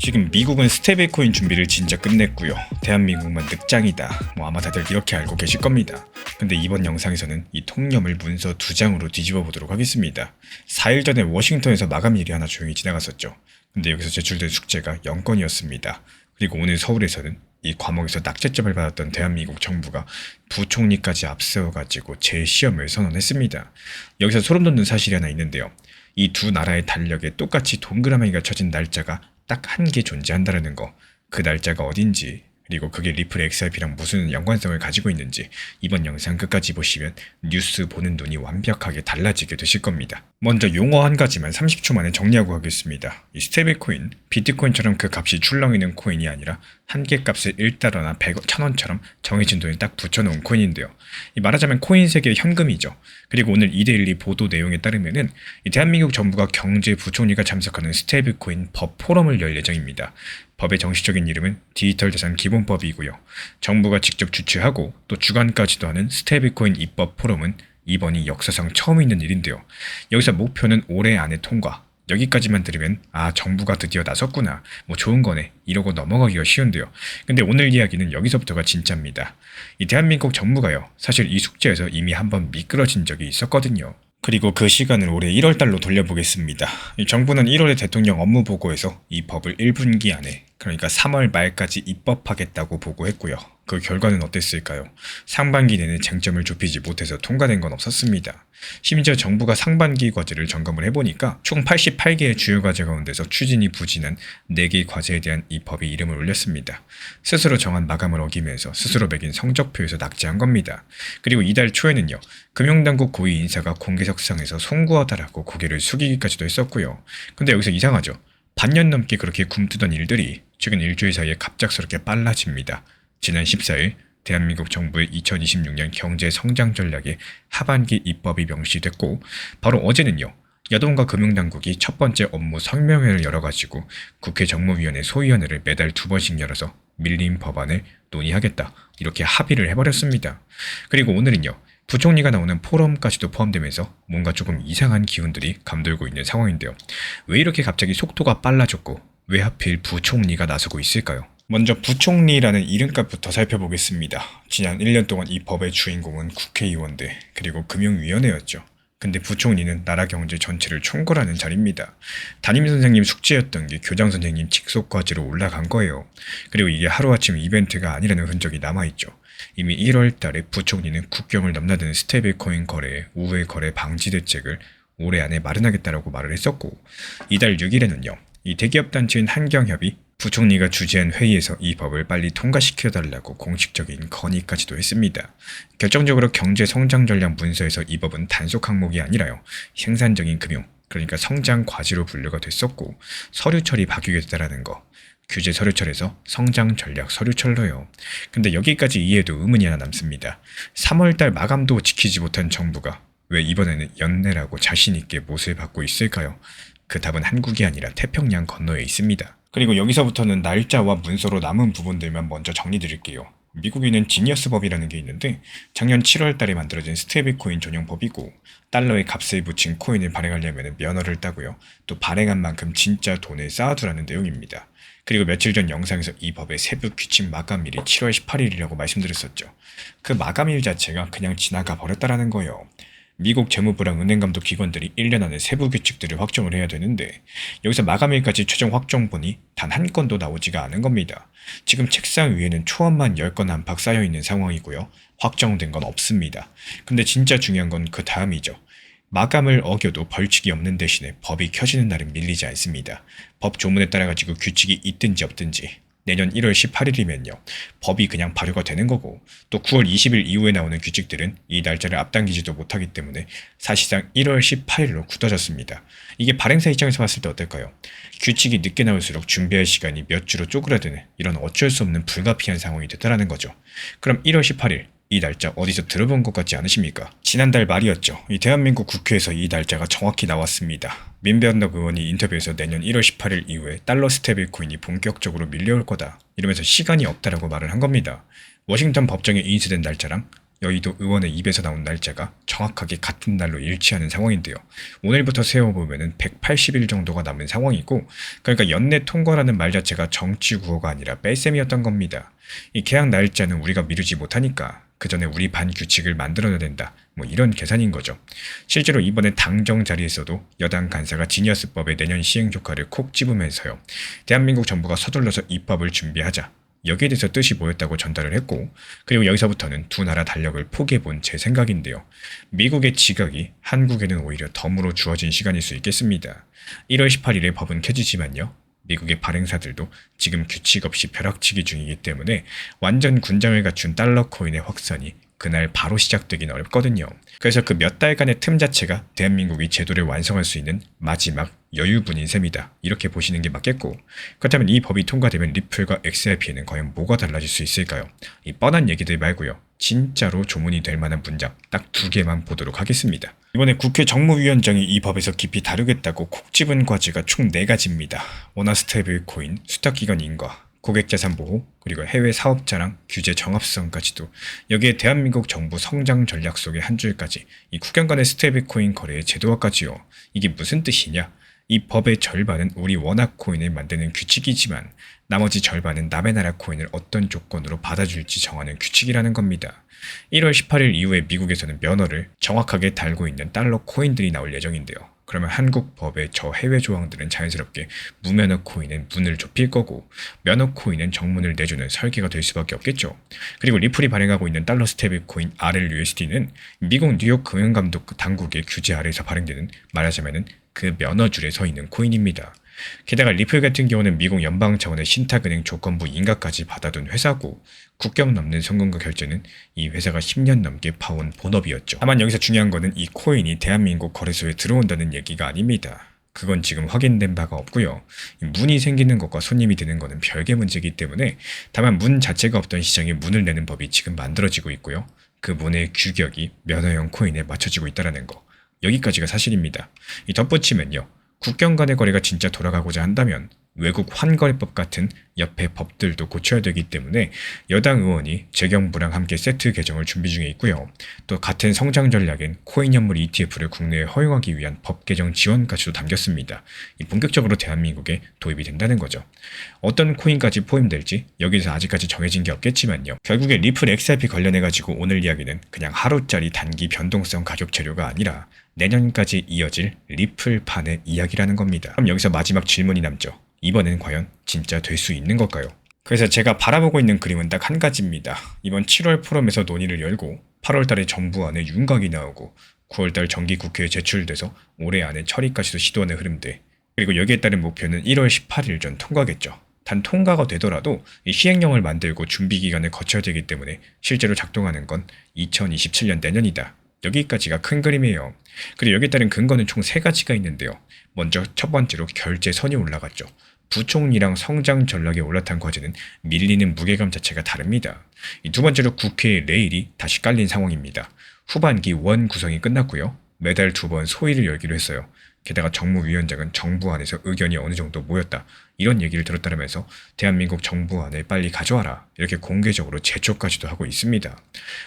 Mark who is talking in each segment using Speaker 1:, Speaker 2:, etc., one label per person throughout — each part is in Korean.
Speaker 1: 지금 미국은 스테이블코인 준비를 진짜 끝냈고요. 대한민국만 늑장이다. 아마 다들 이렇게 알고 계실 겁니다. 근데 이번 영상에서는 이 통념을 문서 2장으로 뒤집어 보도록 하겠습니다. 4일 전에 워싱턴에서 마감일이 하나 조용히 지나갔었죠. 근데 여기서 제출된 숙제가 0건이었습니다. 그리고 오늘 서울에서는 이 과목에서 낙제점을 받았던 대한민국 정부가 부총리까지 앞세워가지고 재시험을 선언했습니다. 여기서 소름 돋는 사실이 하나 있는데요. 이 두 나라의 달력에 똑같이 동그라미가 쳐진 날짜가 딱 한 개 존재한다는 거, 그 날짜가 어딘지, 그리고 그게 리플 XRP랑 무슨 연관성을 가지고 있는지 이번 영상 끝까지 보시면 뉴스 보는 눈이 완벽하게 달라지게 되실 겁니다. 먼저 용어 한 가지만 30초 만에 정리하고 가겠습니다. 이 스테이블코인, 비트코인처럼 그 값이 출렁이는 코인이 아니라 한 개 값을 1달러나 100원, 1000원처럼 정해진 돈에 딱 붙여놓은 코인인데요. 말하자면 코인 세계의 현금이죠. 그리고 오늘 이데일리 보도 내용에 따르면은 이 대한민국 정부가 경제부총리가 참석하는 스테이블코인 법 포럼을 열 예정입니다. 법의 정식적인 이름은 디지털자산 기본법이고요. 정부가 직접 주최하고 또 주관까지도 하는 스테이블코인 입법 포럼은 이번이 역사상 처음 있는 일인데요. 여기서 목표는 올해 안에 통과. 여기까지만 들으면 정부가 드디어 나섰구나, 좋은 거네 이러고 넘어가기가 쉬운데요. 근데 오늘 이야기는 여기서부터가 진짜입니다. 이 대한민국 정부가요, 사실 이 숙제에서 이미 한번 미끄러진 적이 있었거든요. 그리고 그 시간을 올해 1월달로 돌려보겠습니다. 이 정부는 1월에 대통령 업무보고에서 이 법을 1분기 안에, 그러니까 3월 말까지 입법하겠다고 보고했고요. 그 결과는 어땠을까요? 상반기 내내 쟁점을 좁히지 못해서 통과된 건 없었습니다. 심지어 정부가 상반기 과제를 점검을 해보니까 총 88개의 주요 과제 가운데서 추진이 부진한 4개의 과제에 대한 이 법이 이름을 올렸습니다. 스스로 정한 마감을 어기면서 스스로 매긴 성적표에서 낙제한 겁니다. 그리고 이달 초에는요, 금융당국 고위 인사가 공개석상에서 송구하다라고 고개를 숙이기까지도 했었고요. 근데 여기서 이상하죠? 반년 넘게 그렇게 굼뜨던 일들이 최근 일주일 사이에 갑작스럽게 빨라집니다. 지난 14일 대한민국 정부의 2026년 경제 성장 전략의 하반기 입법이 명시됐고, 바로 어제는요, 야동과 금융당국이 첫 번째 업무 설명회를 열어가지고 국회 정무위원회 소위원회를 매달 2번씩 열어서 밀린 법안을 논의하겠다, 이렇게 합의를 해버렸습니다. 그리고 오늘은요, 부총리가 나오는 포럼까지도 포함되면서 뭔가 조금 이상한 기운들이 감돌고 있는 상황인데요. 왜 이렇게 갑자기 속도가 빨라졌고 왜 하필 부총리가 나서고 있을까요? 먼저 부총리라는 이름값부터 살펴보겠습니다. 지난 1년 동안 이 법의 주인공은 국회의원들 그리고 금융위원회였죠. 근데 부총리는 나라 경제 전체를 총괄하는 자리입니다. 담임선생님 숙제였던 게 교장선생님 직속과제로 올라간 거예요. 그리고 이게 하루아침 이벤트가 아니라는 흔적이 남아있죠. 이미 1월 달에 부총리는 국경을 넘나드는 스테이블코인 거래의 우회 거래 방지 대책을 올해 안에 마련하겠다라고 말을 했었고, 이달 6일에는요, 이 대기업 단체인 한경협이 부총리가 주재한 회의에서 이 법을 빨리 통과시켜달라고 공식적인 건의까지도 했습니다. 결정적으로 경제성장 전략 문서에서 이 법은 단속 항목이 아니라요, 생산적인 금융, 그러니까 성장 과제로 분류가 됐었고, 서류 처리 바뀌게 됐다라는 거, 규제 서류철에서 성장 전략 서류철로요. 근데 여기까지 이해도 의문이 하나 남습니다. 3월달 마감도 지키지 못한 정부가 왜 이번에는 연내라고 자신있게 못을 받고 있을까요? 그 답은 한국이 아니라 태평양 건너에 있습니다. 그리고 여기서부터는 날짜와 문서로 남은 부분들만 먼저 정리드릴게요. 미국에는 지니어스 법이라는 게 있는데 작년 7월 달에 만들어진 스테이블코인 전용 법이고, 달러에 값을 붙인 코인을 발행하려면 면허를 따고요. 또 발행한 만큼 진짜 돈을 쌓아두라는 내용입니다. 그리고 며칠 전 영상에서 이 법의 세부 규칙 마감일이 7월 18일이라고 말씀드렸었죠. 그 마감일 자체가 그냥 지나가 버렸다라는 거예요. 미국 재무부랑 은행감독 기관들이 1년 안에 세부 규칙들을 확정을 해야 되는데 여기서 마감일까지 최종 확정본이 단 한 건도 나오지가 않은 겁니다. 지금 책상 위에는 초안만 10건 안팎 쌓여있는 상황이고요. 확정된 건 없습니다. 근데 진짜 중요한 건 그 다음이죠. 마감을 어겨도 벌칙이 없는 대신에 법이 켜지는 날은 밀리지 않습니다. 법 조문에 따라가지고 규칙이 있든지 없든지 내년 1월 18일이면요. 법이 그냥 발효가 되는 거고, 또 9월 20일 이후에 나오는 규칙들은 이 날짜를 앞당기지도 못하기 때문에 사실상 1월 18일로 굳어졌습니다. 이게 발행사 입장에서 봤을 때 어떨까요? 규칙이 늦게 나올수록 준비할 시간이 몇 주로 쪼그라드는 이런 어쩔 수 없는 불가피한 상황이 됐다라는 거죠. 그럼 1월 18일 이 날짜 어디서 들어본 것 같지 않으십니까? 지난달 말이었죠. 이 대한민국 국회에서 이 날짜가 정확히 나왔습니다. 민변덕 의원이 인터뷰에서 내년 1월 18일 이후에 달러 스테이블코인이 본격적으로 밀려올 거다, 이러면서 시간이 없다라고 말을 한 겁니다. 워싱턴 법정에 인수된 날짜랑 여의도 의원의 입에서 나온 날짜가 정확하게 같은 날로 일치하는 상황인데요. 오늘부터 세어보면 180일 정도가 남은 상황이고, 그러니까 연내 통과라는 말 자체가 정치 구호가 아니라 뺄셈이었던 겁니다. 이 개학 날짜는 우리가 미루지 못하니까 그 전에 우리 반 규칙을 만들어야 된다. 뭐 이런 계산인 거죠. 실제로 이번에 당정 자리에서도 여당 간사가 지니어스법의 내년 시행 조카를 콕 집으면서요. 대한민국 정부가 서둘러서 입법을 준비하자. 여기에 대해서 뜻이 보였다고 전달을 했고, 그리고 여기서부터는 두 나라 달력을 포개본 제 생각인데요. 미국의 지각이 한국에는 오히려 덤으로 주어진 시간일 수 있겠습니다. 1월 18일에 법은 켜지지만요. 미국의 발행사들도 지금 규칙 없이 벼락치기 중이기 때문에 완전 군장을 갖춘 달러 코인의 확산이 그날 바로 시작되긴 어렵거든요. 그래서 그 몇 달간의 틈 자체가 대한민국이 제도를 완성할 수 있는 마지막 여유분인 셈이다. 이렇게 보시는 게 맞겠고, 그렇다면 이 법이 통과되면 리플과 XRP에는 과연 뭐가 달라질 수 있을까요? 이 뻔한 얘기들 말고요. 진짜로 조문이 될 만한 문장 딱 2개만 보도록 하겠습니다. 이번에 국회 정무위원장이 이 법에서 깊이 다루겠다고 콕 집은 과제가 총 4가지입니다. 원화 스테이블 코인, 수탁기관 인과, 고객자산 보호, 그리고 해외 사업자랑 규제 정합성까지도, 여기에 대한민국 정부 성장 전략 속의 한 줄까지, 이 국경 간의 스테이블 코인 거래의 제도화까지요. 이게 무슨 뜻이냐? 이 법의 절반은 우리 원화 코인을 만드는 규칙이지만 나머지 절반은 남의 나라 코인을 어떤 조건으로 받아줄지 정하는 규칙이라는 겁니다. 1월 18일 이후에 미국에서는 면허를 정확하게 달고 있는 달러 코인들이 나올 예정인데요. 그러면 한국 법의 저 해외 조항들은 자연스럽게 무면허 코인은 문을 좁힐 거고, 면허 코인은 정문을 내주는 설계가 될 수밖에 없겠죠. 그리고 리플이 발행하고 있는 달러 스테이블 코인 RLUSD는 미국 뉴욕 금융감독 당국의 규제 아래에서 발행되는, 말하자면은 그 면허줄에 서 있는 코인입니다. 게다가 리플 같은 경우는 미국 연방 차원의 신탁은행 조건부 인가까지 받아둔 회사고, 국경 넘는 송금과 결제는 이 회사가 10년 넘게 파온 본업이었죠. 다만 여기서 중요한 거는 이 코인이 대한민국 거래소에 들어온다는 얘기가 아닙니다. 그건 지금 확인된 바가 없고요. 문이 생기는 것과 손님이 드는 것은 별개 문제이기 때문에, 다만 문 자체가 없던 시장에 문을 내는 법이 지금 만들어지고 있고요. 그 문의 규격이 면허형 코인에 맞춰지고 있다는 거. 여기까지가 사실입니다. 이 덧붙이면요. 국경 간의 거래가 진짜 돌아가고자 한다면 외국 환거래법 같은 옆에 법들도 고쳐야 되기 때문에 여당 의원이 재경부랑 함께 세트 개정을 준비 중에 있고요. 또 같은 성장 전략인 코인 현물 ETF를 국내에 허용하기 위한 법 개정 지원까지도 담겼습니다. 본격적으로 대한민국에 도입이 된다는 거죠. 어떤 코인까지 포함될지 여기서 아직까지 정해진 게 없겠지만요. 결국에 리플 XRP 관련해가지고 오늘 이야기는 그냥 하루짜리 단기 변동성 가격 재료가 아니라 내년까지 이어질 리플판의 이야기라는 겁니다. 그럼 여기서 마지막 질문이 남죠. 이번엔 과연 진짜 될 수 있는 걸까요? 그래서 제가 바라보고 있는 그림은 딱 한 가지입니다. 이번 7월 포럼에서 논의를 열고 8월 달에 정부안에 윤곽이 나오고 9월 달 정기국회에 제출돼서 올해 안에 처리까지도 시도하는 흐름들, 그리고 여기에 따른 목표는 1월 18일 전 통과겠죠. 단 통과가 되더라도 이 시행령을 만들고 준비 기간을 거쳐야 되기 때문에 실제로 작동하는 건 2027년 내년이다. 여기까지가 큰 그림이에요. 그리고 여기에 따른 근거는 총 3가지가 있는데요. 먼저 첫 번째로 결제선이 올라갔죠. 부총리랑 성장 전략에 올라탄 과제는 밀리는 무게감 자체가 다릅니다. 두 번째로 국회의 레일이 다시 깔린 상황입니다. 후반기 원 구성이 끝났고요. 매달 2번 소위를 열기로 했어요. 게다가 정무위원장은 정부 안에서 의견이 어느 정도 모였다, 이런 얘기를 들었다면서 대한민국 정부안을 빨리 가져와라, 이렇게 공개적으로 재촉까지도 하고 있습니다.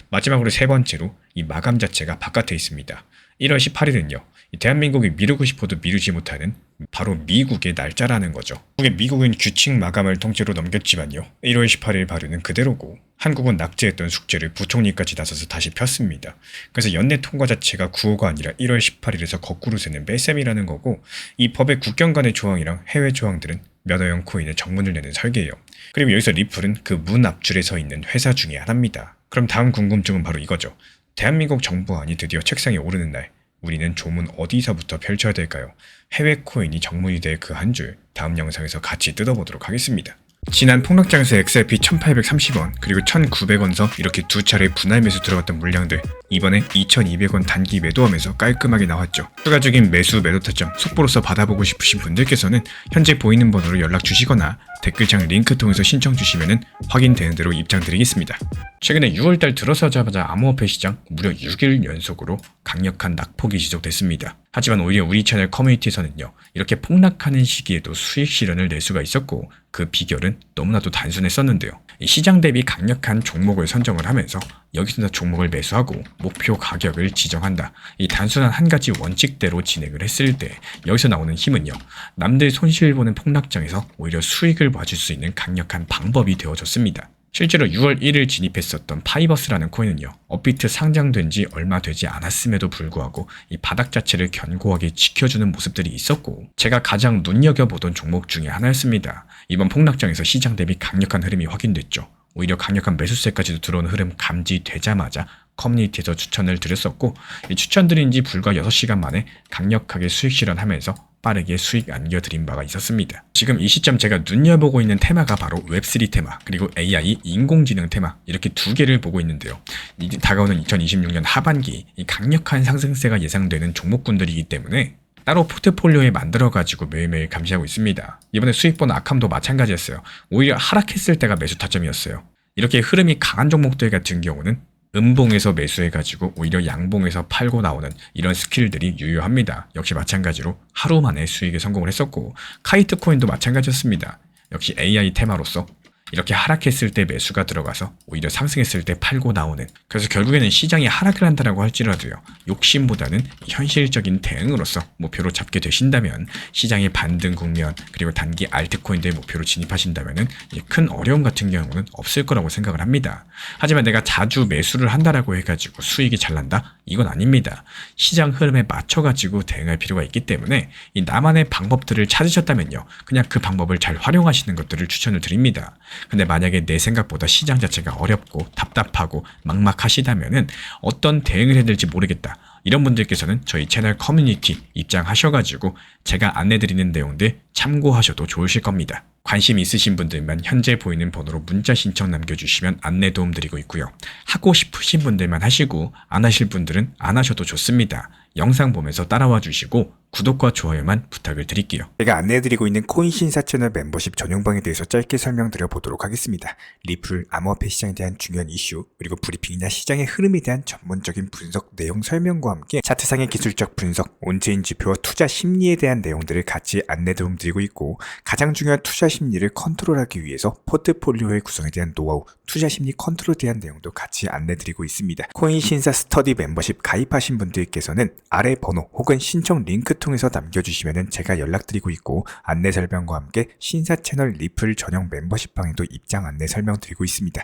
Speaker 1: 마지막으로 3번째로 이 마감 자체가 바깥에 있습니다. 1월 18일은요. 대한민국이 미루고 싶어도 미루지 못하는 바로 미국의 날짜라는 거죠. 미국은 규칙 마감을 통째로 넘겼지만요. 1월 18일 발효는 그대로고, 한국은 낙제했던 숙제를 부총리까지 나서서 다시 폈습니다. 그래서 연내 통과 자체가 9호가 아니라 1월 18일에서 거꾸로 세는 뺄셈이라는 거고, 이 법의 국경 간의 조항이랑 해외 조항들은 면허형 코인의 정문을 내는 설계예요. 그리고 여기서 리플은 그 문 앞줄에 서 있는 회사 중에 하나입니다. 그럼 다음 궁금증은 바로 이거죠. 대한민국 정부안이 드디어 책상에 오르는 날, 우리는 조문 어디서부터 펼쳐야 될까요? 해외 코인이 정문이 될 그 한 줄, 다음 영상에서 같이 뜯어보도록 하겠습니다. 지난 폭락장에서 XRP 1830원 그리고 1900원서 이렇게 2차례 분할 매수 들어갔던 물량들, 이번에 2200원 단기 매도하면서 깔끔하게 나왔죠. 추가적인 매수 매도 타점 속보로서 받아보고 싶으신 분들께서는 현재 보이는 번호로 연락 주시거나 댓글창 링크 통해서 신청 주시면 확인되는 대로 입장 드리겠습니다. 최근에 6월달 들어서자마자 암호화폐 시장 무려 6일 연속으로 강력한 낙폭이 지속됐습니다. 하지만 오히려 우리 채널 커뮤니티에서는요, 이렇게 폭락하는 시기에도 수익 실현을 낼 수가 있었고 그 비결은 너무나도 단순했었는데요. 이 시장 대비 강력한 종목을 선정을 하면서 여기서 종목을 매수하고 목표 가격을 지정한다. 이 단순한 한 가지 원칙대로 진행을 했을 때 여기서 나오는 힘은요, 남들 손실 보는 폭락장에서 오히려 수익을 봐줄 수 있는 강력한 방법이 되어줬습니다. 실제로 6월 1일 진입했었던 파이버스라는 코인은요, 업비트 상장된 지 얼마 되지 않았음에도 불구하고 이 바닥 자체를 견고하게 지켜주는 모습들이 있었고, 제가 가장 눈여겨보던 종목 중에 하나였습니다. 이번 폭락장에서 시장 대비 강력한 흐름이 확인됐죠. 오히려 강력한 매수세까지도 들어오는 흐름 감지되자마자 커뮤니티에서 추천을 드렸었고, 이 추천드린 지 불과 6시간 만에 강력하게 수익 실현하면서 빠르게 수익 안겨드린 바가 있었습니다. 지금 이 시점 제가 눈여보고 있는 테마가 바로 웹3 테마, 그리고 AI 인공지능 테마, 이렇게 두 개를 보고 있는데요. 이제 다가오는 2026년 하반기 이 강력한 상승세가 예상되는 종목군들이기 때문에 따로 포트폴리오에 만들어가지고 매일매일 감시하고 있습니다. 이번에 수익 본 아캄도 마찬가지였어요. 오히려 하락했을 때가 매수 타점이었어요. 이렇게 흐름이 강한 종목들 같은 경우는 음봉에서 매수해가지고 오히려 양봉에서 팔고 나오는 이런 스킬들이 유효합니다. 역시 마찬가지로 하루 만에 수익에 성공을 했었고, 카이트 코인도 마찬가지였습니다. 역시 AI 테마로서 이렇게 하락했을 때 매수가 들어가서 오히려 상승했을 때 팔고 나오는, 그래서 결국에는 시장이 하락을 한다라고 할지라도요, 욕심보다는 현실적인 대응으로서 목표로 잡게 되신다면 시장의 반등 국면, 그리고 단기 알트코인들 목표로 진입하신다면 큰 어려움 같은 경우는 없을 거라고 생각을 합니다. 하지만 내가 자주 매수를 한다라고 해가지고 수익이 잘 난다? 이건 아닙니다. 시장 흐름에 맞춰가지고 대응할 필요가 있기 때문에 이 나만의 방법들을 찾으셨다면요, 그냥 그 방법을 잘 활용하시는 것들을 추천을 드립니다. 근데 만약에 내 생각보다 시장 자체가 어렵고 답답하고 막막하시다면은 어떤 대응을 해야 될지 모르겠다, 이런 분들께서는 저희 채널 커뮤니티 입장하셔가지고 제가 안내드리는 내용들 참고하셔도 좋으실 겁니다. 관심 있으신 분들만 현재 보이는 번호로 문자 신청 남겨주시면 안내 도움 드리고 있고요. 하고 싶으신 분들만 하시고 안 하실 분들은 안 하셔도 좋습니다. 영상 보면서 따라와 주시고 구독과 좋아요만 부탁을 드릴게요.
Speaker 2: 제가 안내해드리고 있는 코인 신사 채널 멤버십 전용방에 대해서 짧게 설명드려 보도록 하겠습니다. 리플, 암호화폐 시장에 대한 중요한 이슈, 그리고 브리핑이나 시장의 흐름에 대한 전문적인 분석 내용 설명과 함께 차트상의 기술적 분석, 온체인 지표와 투자 심리에 대한 내용들을 같이 안내 도움 드리고 있고, 가장 중요한 투자 심리를 컨트롤하기 위해서 포트폴리오의 구성에 대한 노하우, 투자 심리 컨트롤에 대한 내용도 같이 안내 드리고 있습니다. 코인 신사 스터디 멤버십 가입하신 분들께서는 아래 번호 혹은 신청 링크 통해서 남겨주시면 제가 연락드리고 있고, 안내 설명과 함께 신사 채널 리플 전용 멤버십 방에도 입장 안내 설명드리고 있습니다.